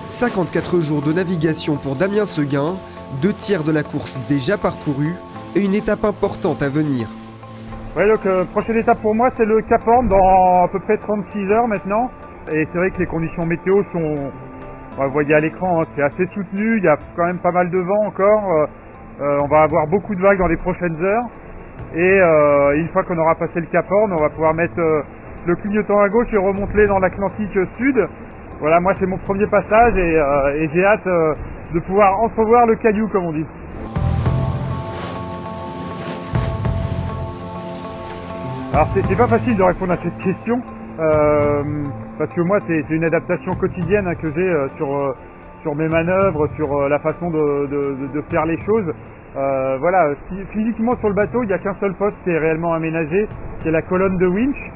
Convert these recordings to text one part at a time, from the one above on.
54 jours de navigation pour Damien Seguin, 2/3 de la course déjà parcourue et une étape importante à venir. Ouais, donc prochaine étape pour moi, c'est le Cap Horn dans à peu près 36 heures maintenant. Et c'est vrai que les conditions météo sont, vous voyez à l'écran, hein, c'est assez soutenu, il y a quand même pas mal de vent encore. On va avoir beaucoup de vagues dans les prochaines heures. Et une fois qu'on aura passé le Cap Horn, on va pouvoir mettre le clignotant à gauche et remonter dans l'Atlantique Sud. Voilà, moi c'est mon premier passage et j'ai hâte de pouvoir entrevoir le caillou, comme on dit. Alors c'est pas facile de répondre à cette question, parce que moi c'est une adaptation quotidienne que j'ai sur mes manœuvres, sur la façon de faire les choses. Voilà, physiquement sur le bateau, il n'y a qu'un seul poste qui est réellement aménagé, qui est la colonne de winch.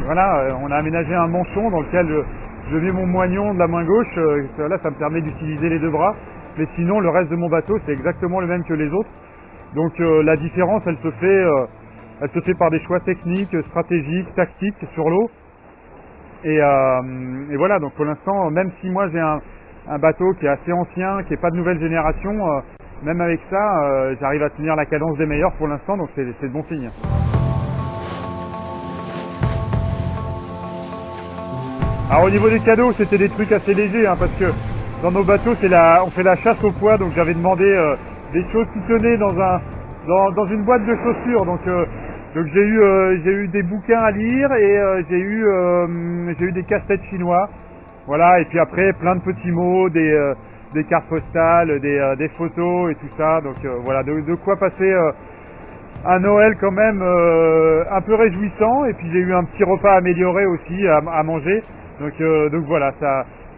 Voilà, on a aménagé un manchon dans lequel je mets mon moignon de la main gauche, là ça me permet d'utiliser les deux bras, mais sinon le reste de mon bateau c'est exactement le même que les autres. Donc la différence elle se fait par des choix techniques, stratégiques, tactiques sur l'eau. Et voilà, donc pour l'instant, même si moi j'ai un bateau qui est assez ancien, qui n'est pas de nouvelle génération, même avec ça, j'arrive à tenir la cadence des meilleurs pour l'instant, donc c'est de bon signe. Alors au niveau des cadeaux, c'était des trucs assez légers, hein, parce que dans nos bateaux, on fait la chasse au poids, donc j'avais demandé des choses qui tenaient dans une boîte de chaussures. Donc j'ai eu des bouquins à lire et j'ai eu des casse-têtes chinois. Voilà, et puis après plein de petits mots, des cartes postales, des photos et tout ça. Donc voilà, de quoi passer un Noël quand même un peu réjouissant. Et puis j'ai eu un petit repas amélioré aussi à manger. Donc voilà,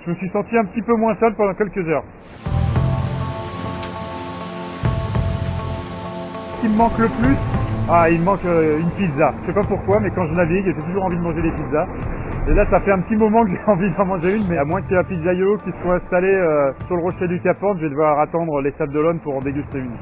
je me suis senti un petit peu moins seul pendant quelques heures. Ce qui me manque le plus, il me manque une pizza. Je sais pas pourquoi, mais quand je navigue, j'ai toujours envie de manger des pizzas. Et là, ça fait un petit moment que j'ai envie d'en manger une, mais à moins qu'il y ait un pizzaïolo qui soit installé sur le rocher du Cap Horn, je vais devoir attendre les Sables d'Olonne pour en déguster une.